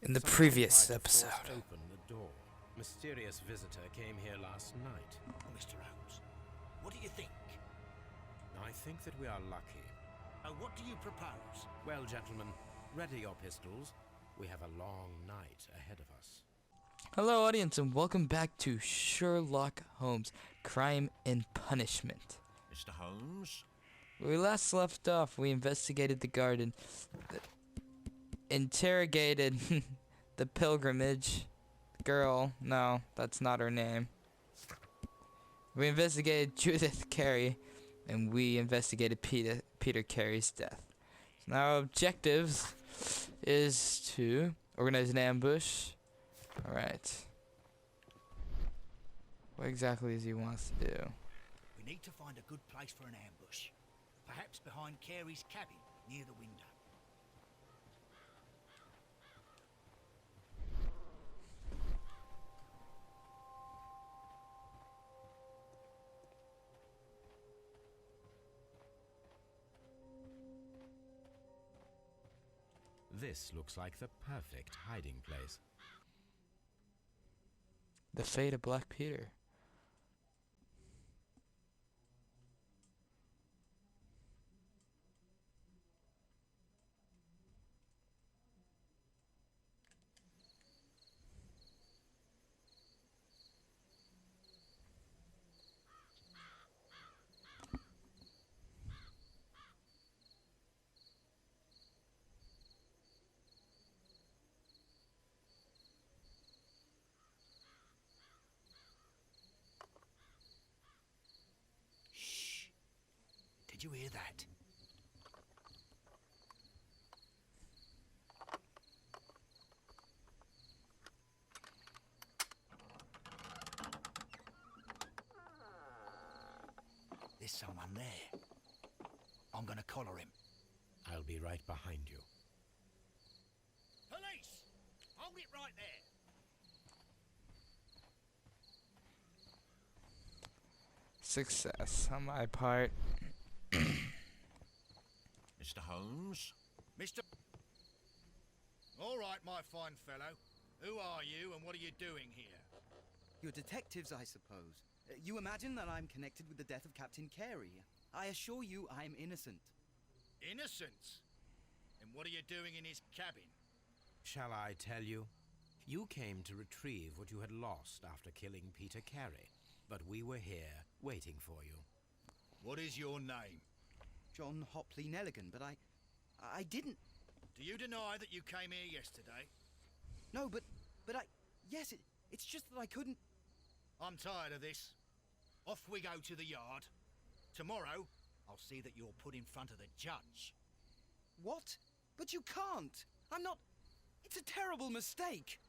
in the Someone previous tried to force episode. open the door. Mysterious visitor came here last night. Mr. Holmes, what do you think? I think that we are lucky. What do you propose? Well, gentlemen, ready your pistols. We have a long night ahead of us. Hello audience and welcome back to Sherlock Holmes, Crime and Punishment. Mr. Holmes? When we last left off, we investigated the garden, interrogated the pilgrimage girl. No, that's not her name. We investigated Judith Carey, and we investigated Peter Carey's death. So now our objectives is to organize an ambush. Alright. What exactly does he want us to do? We need to find a good place for an ambush. Perhaps behind Carey's cabin, near the window. This looks like the perfect hiding place. The fate of Black Peter. Shh. Did you hear that? There's someone there. I'm gonna collar him. I'll be right behind you. Police! Hold it right there! Success on my part. Mr. Holmes? Mr. All right, my fine fellow. Who are you and what are you doing here? You're detectives, I suppose. You imagine that I'm connected with the death of Captain Carey. I assure you I'm innocent. Innocent? And what are you doing in his cabin? Shall I tell you? You came to retrieve what you had lost after killing Peter Carey, but we were here waiting for you. What is your name? John Hopley Nelligan, but I didn't... Do you deny that you came here yesterday? No, but yes, it's just that I couldn't... I'm tired of this. Off we go to the yard. Tomorrow, I'll see that you're put in front of the judge. What? But you can't. I'm not... It's a terrible mistake.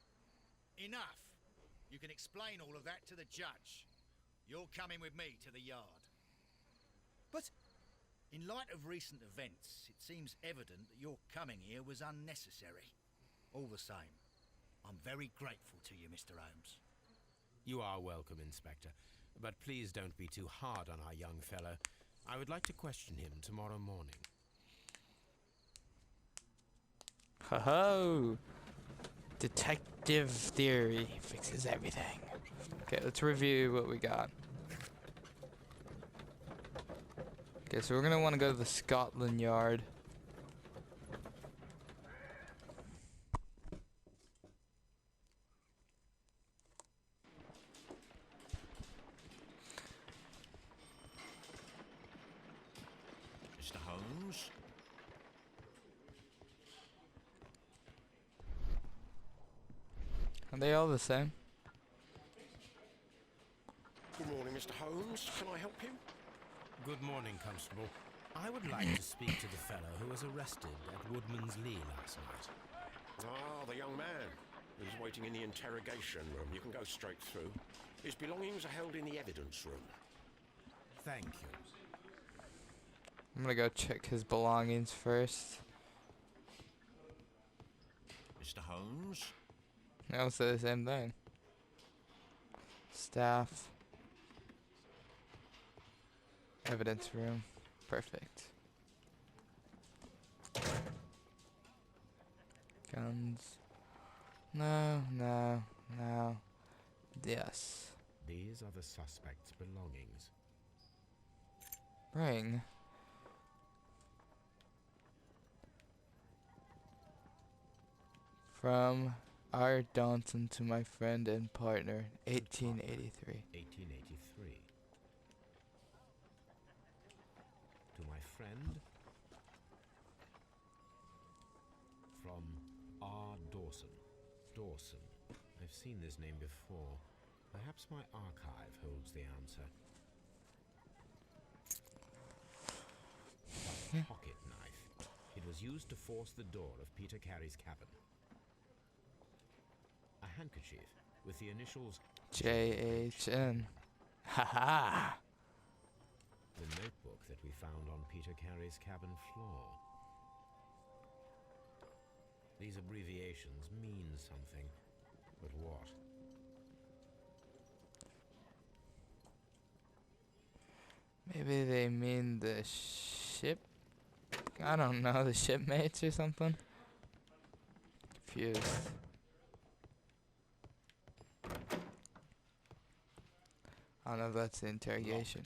Enough. You can explain all of that to the judge. You're coming with me to the yard. But... In light of recent events, it seems evident that your coming here was unnecessary. All the same, I'm very grateful to you, Mr. Holmes. You are welcome, Inspector, but please don't be too hard on our young fellow. I would like to question him tomorrow morning. Ho-ho! Detective theory fixes everything. Okay, let's review what we got. Okay, so we're gonna want to go to the Scotland Yard. Mr. Holmes? Are they all the same? Good morning, Mr. Holmes. Can I help you? Good morning, Constable. I would like to speak to the fellow who was arrested at Woodman's Lee last night. Ah, the young man. He's waiting in the interrogation room. You can go straight through. His belongings are held in the evidence room. Thank you. I'm gonna go check his belongings first. Mr. Holmes? They all say the same thing. Staff. Evidence room. Perfect. Guns. No, no, no. Yes. These are the suspect's belongings. Ring. From R. Johnson to my friend and partner, 1883. 1883. To my friend. From R. Dawson. Dawson. I've seen this name before. Perhaps my archive holds the answer. A pocket knife. It was used to force the door of Peter Carey's cabin. A handkerchief with the initials JHN. Haha. The notebook that we found on Peter Carey's cabin floor. These abbreviations mean something, but what? Maybe they mean the ship? I don't know, the shipmates or something? Confused. I don't know if that's the interrogation.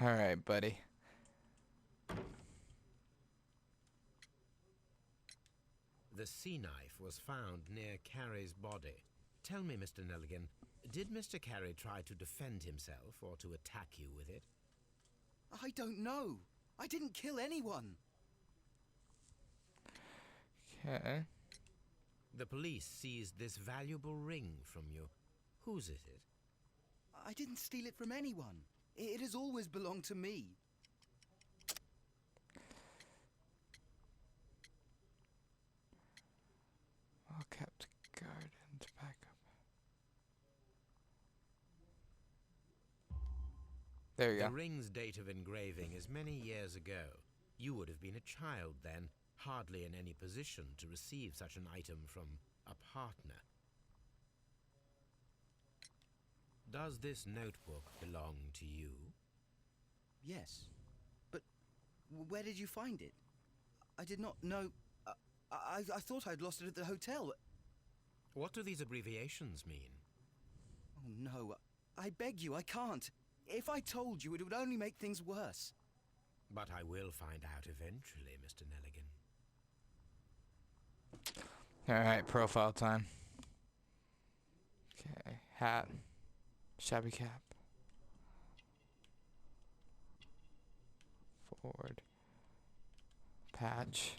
Alright, buddy. The sea knife was found near Carey's body. Tell me, Mr. Nelligan, did Mr. Carey try to defend himself or to attack you with it? I don't know. I didn't kill anyone. Okay. The police seized this valuable ring from you. Whose is it? I didn't steal it from anyone. It has always belonged to me. Well kept guard and backup. There you The go. ring's date of engraving is many years ago. You would have been a child then, hardly in any position to receive such an item from a partner. Does this notebook belong to you? Yes. But where did you find it? I did not know. I thought I'd lost it at the hotel. What do these abbreviations mean? Oh no, I beg you, I can't. If I told you, it would only make things worse. But I will find out eventually, Mr. Nelligan. Alright, profile time. Okay, hat. Shabby cap. Forward. Patch.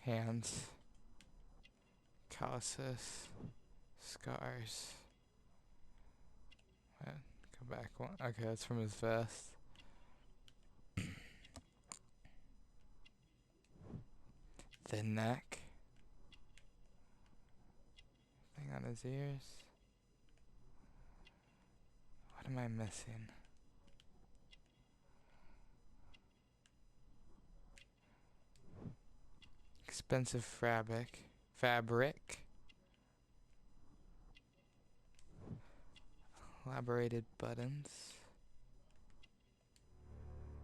Hands. Calluses. Scars. What? Go back one. Okay, that's from his vest. The neck. Thing on his ears. What am I missing? Expensive fabric. Elaborated buttons.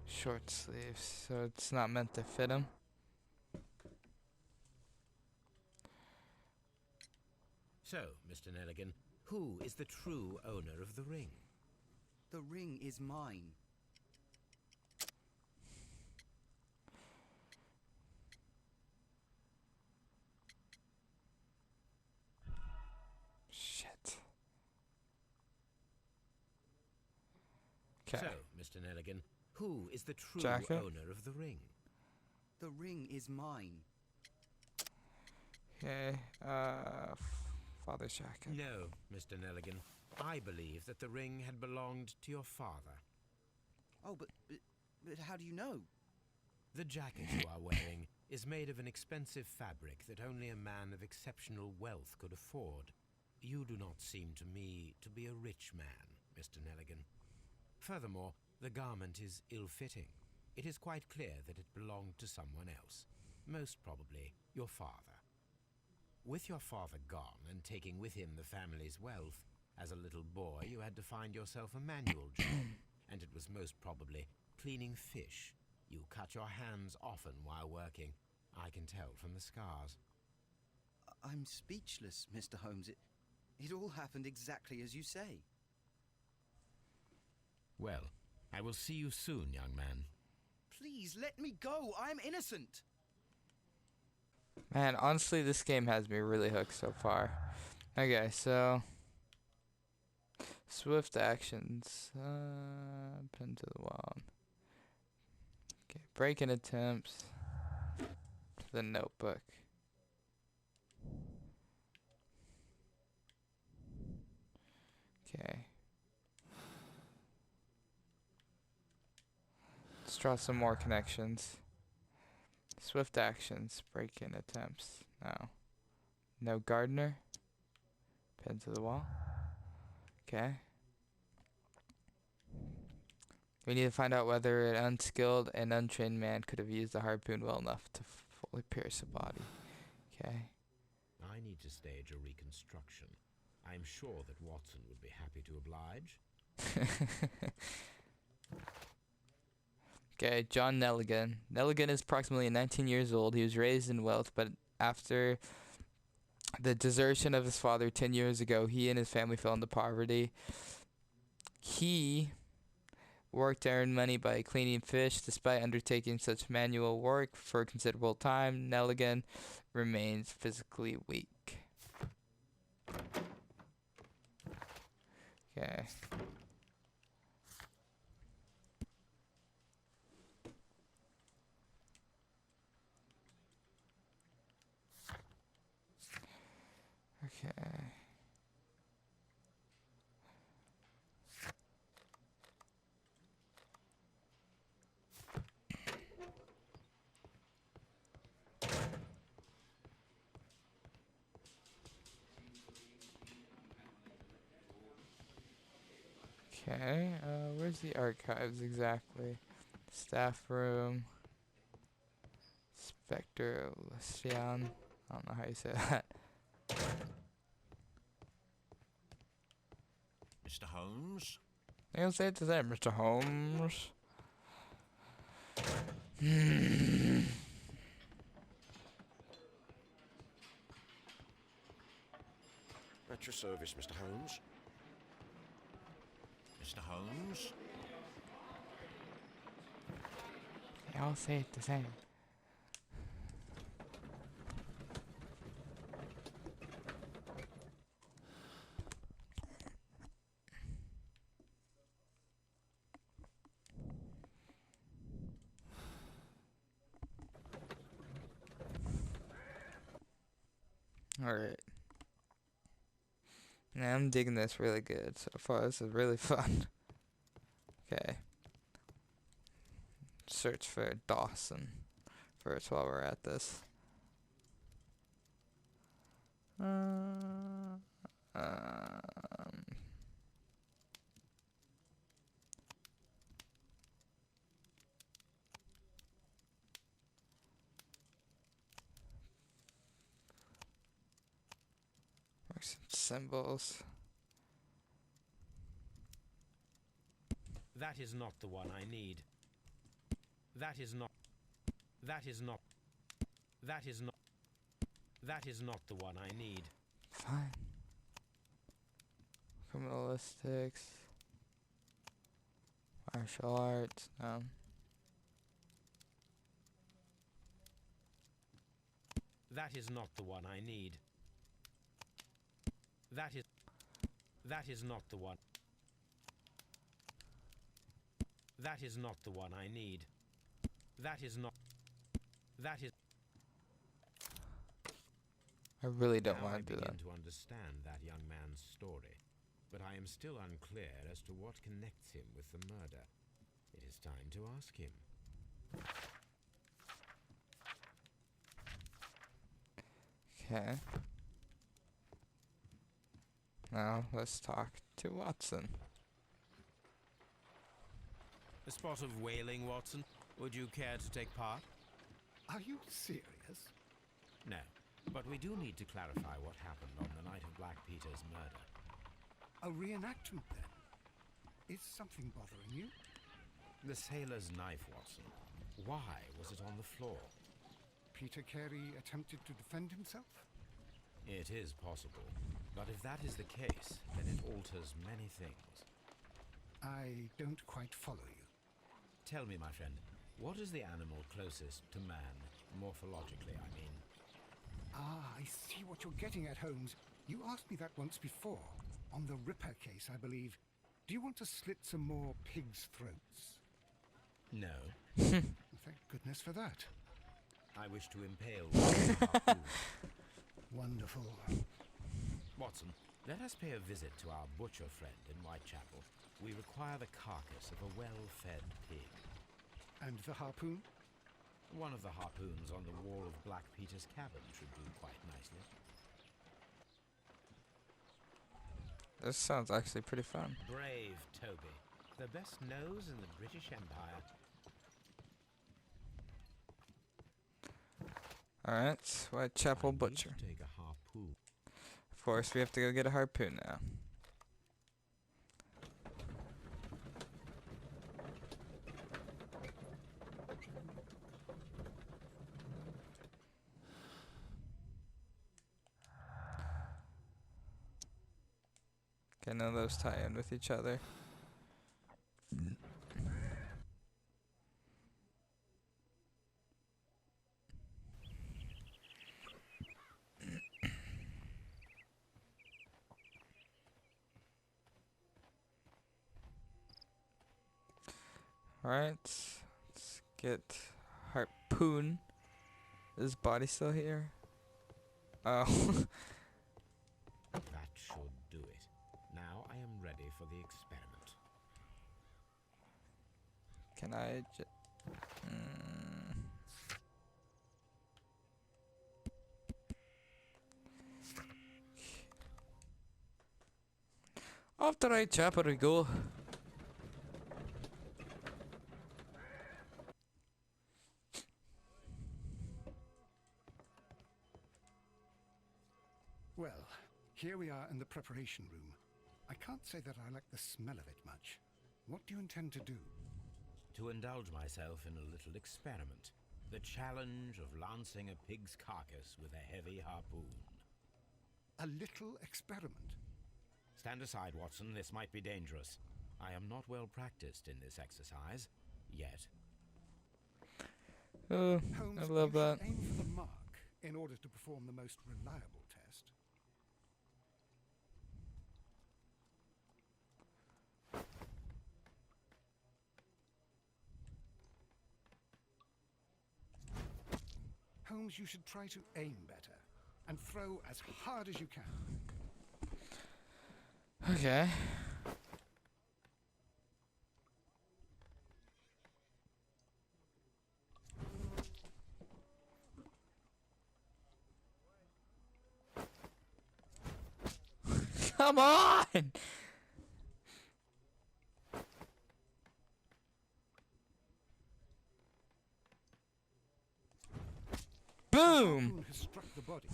Short sleeves, so it's not meant to fit him. So, Mr. Nelligan, who is the true owner of the ring? The ring is mine. Shit. Okay. So, Mr. Nelligan, who is the true Jacket? owner of the ring? The ring is mine. Okay. Father's jacket. No, Mr. Nelligan. I believe that the ring had belonged to your father. Oh, but how do you know? The jacket you are wearing is made of an expensive fabric that only a man of exceptional wealth could afford. You do not seem to me to be a rich man, Mr. Nelligan. Furthermore, the garment is ill-fitting. It is quite clear that it belonged to someone else. most probably your father. With your father gone and taking with him the family's wealth, as a little boy you had to find yourself a manual job, and it was most probably cleaning fish. You cut your hands often while working. I can tell from the scars. I'm speechless, Mr. Holmes. It all happened exactly as you say. Well, I will see you soon, young man. Please, let me go. I'm innocent. Man, honestly, this game has me really hooked so far. Okay, so swift actions. Pin to the wall. Okay, break-in attempts. The notebook. Okay. Let's draw some more connections. Swift actions. Break-in attempts. No. No gardener. Pin to the wall. Okay. We need to find out whether an unskilled and untrained man could have used the harpoon well enough to fully pierce a body. Okay. I need to stage a reconstruction. I'm sure that Watson would be happy to oblige. Okay, John Nelligan. Nelligan is approximately 19 years old. He was raised in wealth, but after the desertion of his father 10 years ago, he and his family fell into poverty. He worked to earn money by cleaning fish. Despite undertaking such manual work for a considerable time, Nelligan remains physically weak. Okay. Okay. Okay, where's the archives exactly? Staff room. Spectre Lucian. I don't know how you say that. Mr. Holmes? You'll say it to that, Mr. Holmes. At your service, Mr. Holmes. Mr. Holmes? They all say it the same. Alright. Yeah, I'm digging this really good so far. This is really fun. Okay. Search for Dawson first while we're at this. Um, Mark some symbols. That is not the one I need. That is not the one I need. Fine. Criminalistics. Martial arts. No. That is not the one I need. That is not the one. That is not the one I need. That is. I really don't Now want I to do begin that. to understand that young man's story, but I am still unclear as to what connects him with the murder. It is time to ask him. Okay. Now let's talk to Watson. A spot of whaling, Watson. Would you care to take part? Are you serious? No, but we do need to clarify what happened on the night of Black Peter's murder. A reenactment, then? Is something bothering you? The sailor's knife, Watson. Why was it on the floor? Peter Carey attempted to defend himself? It is possible. But if that is the case, then it alters many things. I don't quite follow you. Tell me, my friend, what is the animal closest to man, morphologically, I mean? Ah, I see what you're getting at, Holmes. You asked me that once before. On the Ripper case, I believe. Do you want to slit some more pigs' throats? No. Thank goodness for that. I wish to impale one with a harpoon. Wonderful. Watson, let us pay a visit to our butcher friend in Whitechapel. We require the carcass of a well-fed pig. And the harpoon? One of the harpoons on the wall of Black Peter's cabin should do quite nicely. This sounds actually pretty fun. Brave Toby. The best nose in the British Empire. Alright, Whitechapel Butcher. Take a harpoon. Of course, we have to go get a harpoon now. Okay, none of those tie in with each other. Alright, let's get harpoon. Is his body still here? Oh. That should do it. Now I am ready for the experiment. Can I Off to Whitechapel we go. Well, here we are in the preparation room. I can't say that I like the smell of it much. What do you intend to do? To indulge myself in a little experiment. The challenge of lancing a pig's carcass with a heavy harpoon. A little experiment? Stand aside, Watson. This might be dangerous. I am not well practiced in this exercise. Yet. Oh, Holmes, I love you that. should aim for the mark in order to perform the most reliable test. Holmes, you should try to aim better and throw as hard as you can. Okay. Come on! Boom! Harpoon has struck the body,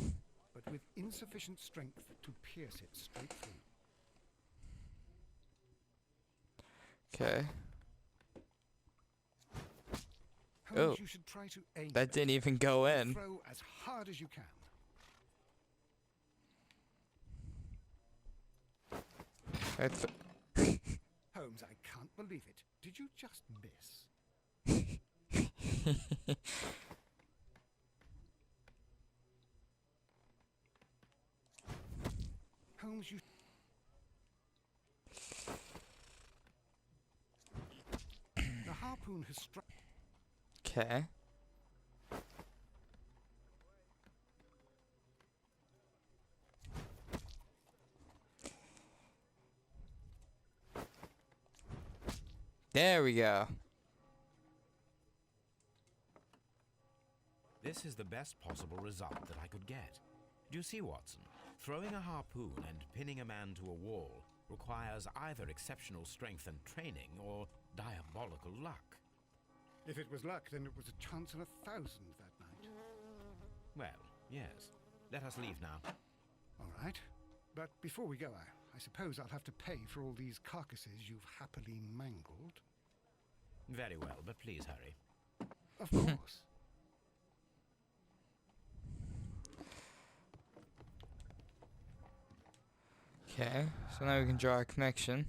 but with insufficient strength to pierce it straight through. Okay. Holmes, Oh. you should try to aim That didn't even go better. in. Throw as hard as you can. Holmes, I can't believe it. Did you just miss? Holmes, you... The harpoon has struck... Okay. There we go. This is the best possible result that I could get. Do you see, Watson? Throwing a harpoon and pinning a man to a wall requires either exceptional strength and training or diabolical luck. If it was luck, then it was a chance in 1,000 that night. Well, yes. Let us leave now. All right. But before we go, I suppose I'll have to pay for all these carcasses you've happily mangled. Very well, but please hurry. Of course. Okay, so now we can draw a connection.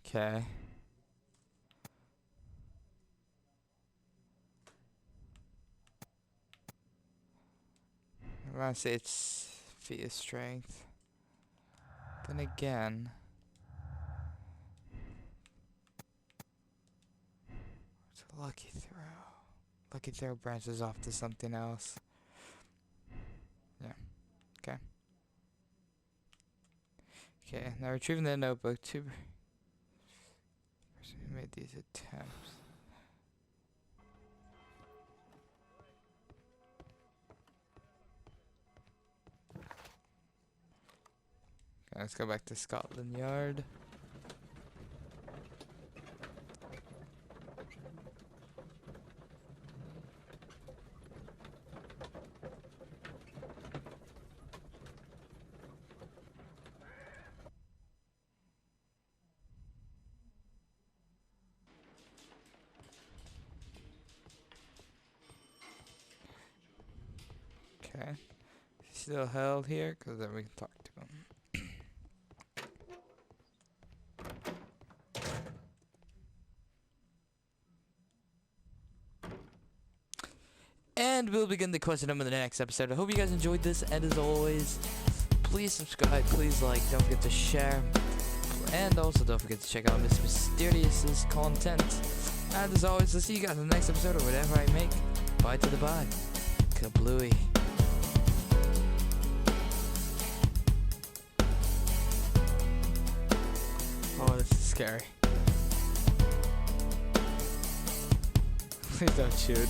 Okay. I want to say it's feat of strength. Then again, it's a lucky throw. Lucky throw branches off to something else. Yeah. Okay. Okay, now retrieving the notebook. Two person who made these attempts. Okay, let's go back to Scotland Yard. Okay. He's still held here, because then we can talk to him. And we'll begin the question number in the next episode. I hope you guys enjoyed this, and as always, please subscribe, please like, don't forget to share, and also don't forget to check out Miss Mysterious's content. And as always, I'll see you guys in the next episode or whatever I make. Bye to the bye. Kablooey. Oh, this is scary. Please don't shoot.